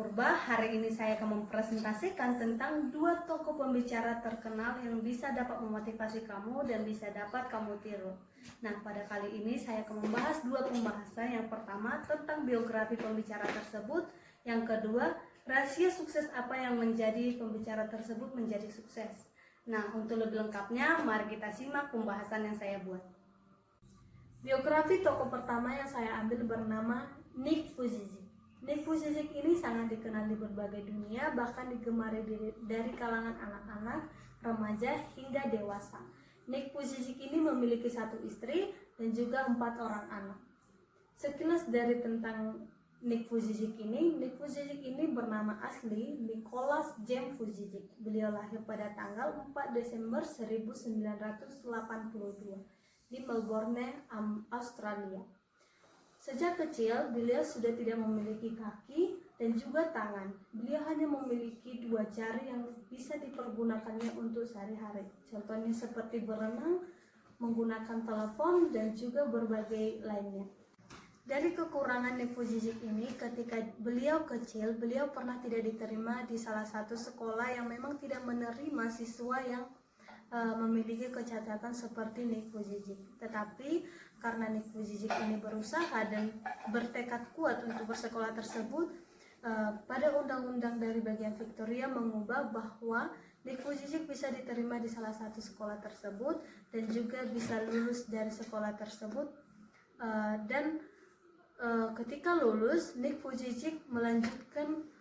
Purba. Hari ini saya akan mempresentasikan tentang dua tokoh pembicara terkenal yang bisa dapat memotivasi kamu dan bisa dapat kamu tiru. Nah, pada kali ini saya akan membahas dua pembahasan. Yang pertama tentang biografi pembicara tersebut. Yang kedua, rahasia sukses apa yang menjadi pembicara tersebut menjadi sukses. Nah, untuk lebih lengkapnya, mari kita simak pembahasan yang saya buat. Biografi tokoh pertama yang saya ambil bernama Nick Vujicic. Nick Vujicic ini sangat dikenal di berbagai dunia, bahkan digemari dari kalangan anak-anak, remaja, hingga dewasa. Nick Vujicic ini memiliki satu istri dan juga 4 orang anak. Sekilas dari tentang Nick Vujicic ini bernama asli Nicholas James Vujicic. Beliau lahir pada tanggal 4 Desember 1982 di Melbourne, Australia. Sejak kecil, beliau sudah tidak memiliki kaki dan juga tangan. Beliau hanya memiliki 2 jari yang bisa dipergunakannya untuk sehari-hari. Contohnya seperti berenang, menggunakan telepon, dan juga berbagai lainnya. Dari kekurangan Nick Vujicic ini, ketika beliau kecil, beliau pernah tidak diterima di salah satu sekolah yang memang tidak menerima siswa yang memiliki kecacatan seperti Nick Vujicic. Tetapi karena Nick Vujicic ini berusaha dan bertekad kuat untuk bersekolah tersebut, pada undang-undang dari bagian Victoria mengubah bahwa Nick Vujicic bisa diterima di salah satu sekolah tersebut dan juga bisa lulus dari sekolah tersebut. Ketika lulus, Nick Vujicic melanjutkan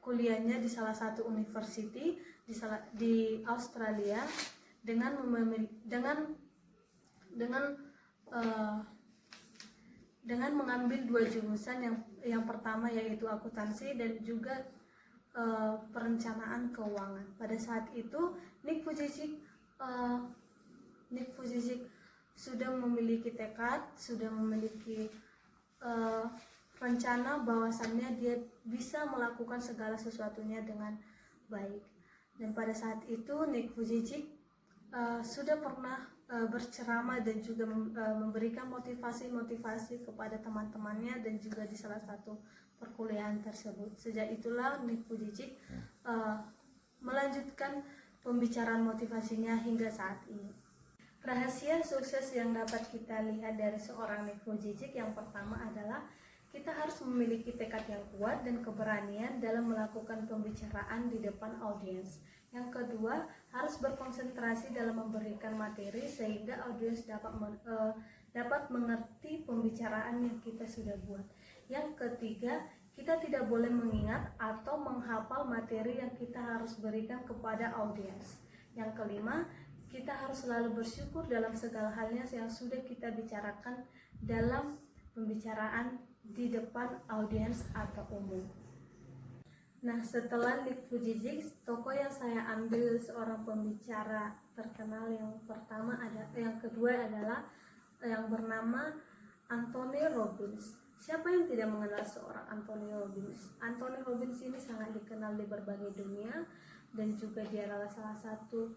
kuliahnya di salah satu university di Australia dengan mengambil 2 jurusan, yang pertama yaitu akuntansi dan juga perencanaan keuangan. Pada saat itu Nick Vujicic sudah memiliki tekad, sudah memiliki rencana bahwasannya dia bisa melakukan segala sesuatunya dengan baik. Dan pada saat itu Nick Vujicic sudah pernah berceramah dan juga memberikan motivasi kepada teman-temannya dan juga di salah satu perkuliahan tersebut. Sejak itulah Nick Vujicic melanjutkan pembicaraan motivasinya hingga saat ini. Rahasia sukses yang dapat kita lihat dari seorang Nick Vujicic yang pertama adalah kita harus memiliki tekad yang kuat dan keberanian dalam melakukan pembicaraan di depan audiens. Yang kedua, harus berkonsentrasi dalam memberikan materi sehingga audiens dapat mengerti pembicaraan yang kita sudah buat. Yang ketiga, kita tidak boleh mengingat atau menghafal materi yang kita harus berikan kepada audiens. Yang kelima, kita harus selalu bersyukur dalam segala halnya yang sudah kita bicarakan dalam pembicaraan di depan audiens atau umum. Nah, setelah Nick Vujicic, tokoh yang saya ambil seorang pembicara terkenal yang kedua adalah yang bernama Anthony Robbins. Siapa yang tidak mengenal seorang Anthony Robbins? Anthony Robbins ini sangat dikenal di berbagai dunia dan juga dia adalah salah satu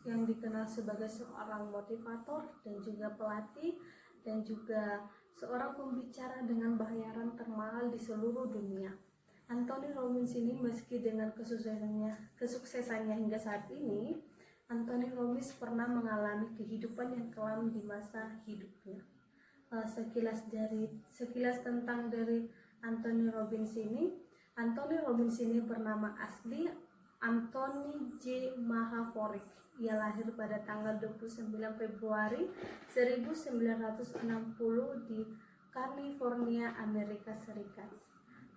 yang dikenal sebagai seorang motivator dan juga pelatih dan juga seorang pembicara dengan bayaran termahal di seluruh dunia. Anthony Robbins ini meski dengan kesuksesannya hingga saat ini, Anthony Robbins pernah mengalami kehidupan yang kelam di masa hidupnya. Sekilas tentang dari Anthony Robbins ini bernama asli Anthony J. Mahaforik. Ia lahir pada tanggal 29 Februari 1960 di California, Amerika Serikat.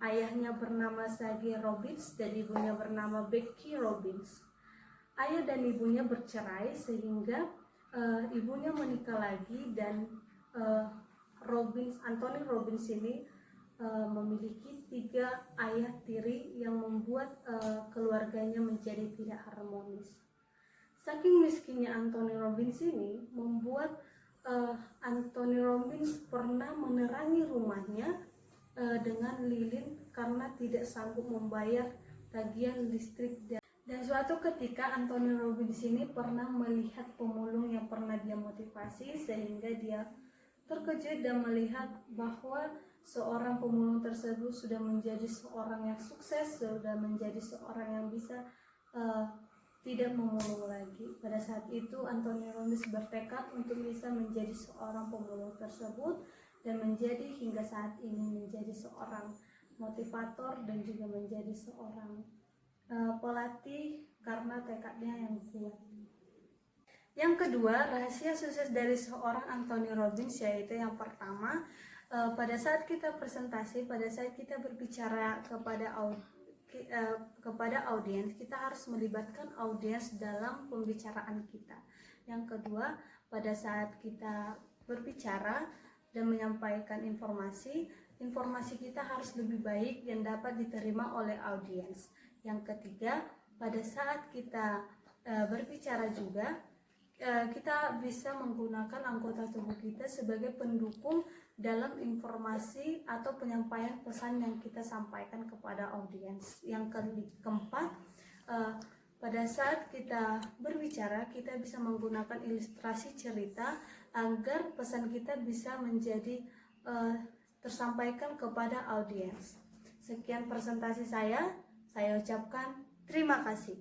Ayahnya bernama Sage Robbins dan ibunya bernama Becky Robbins. Ayah dan ibunya bercerai sehingga ibunya menikah lagi dan Anthony Robbins ini memiliki 3 ayah tiri yang membuat keluarganya menjadi tidak harmonis. Saking miskinnya Anthony Robbins ini membuat Anthony Robbins pernah menerangi rumahnya dengan lilin karena tidak sanggup membayar tagihan listrik. Dan suatu ketika Anthony Robbins ini pernah melihat pemulung yang pernah dia motivasi sehingga dia terkejut dan melihat bahwa seorang pemulung tersebut sudah menjadi seorang yang sukses, sudah menjadi seorang yang bisa tidak memulung lagi. Pada saat itu Anthony Robbins bertekad untuk bisa menjadi seorang pemulung tersebut dan menjadi hingga saat ini menjadi seorang motivator dan juga menjadi seorang pelatih karena tekadnya yang kuat. Yang kedua, rahasia sukses dari seorang Anthony Robbins yaitu yang pertama, pada saat kita presentasi, pada saat kita berbicara kepada audiens, kita harus melibatkan audiens dalam pembicaraan kita. Yang kedua, pada saat kita berbicara dan menyampaikan informasi kita harus lebih baik dan dapat diterima oleh audiens. Yang ketiga, pada saat kita berbicara juga, kita bisa menggunakan anggota tubuh kita sebagai pendukung dalam informasi atau penyampaian pesan yang kita sampaikan kepada audiens. Yang keempat, pada saat kita berbicara, kita bisa menggunakan ilustrasi cerita agar pesan kita bisa menjadi tersampaikan kepada audiens. Sekian presentasi saya ucapkan terima kasih.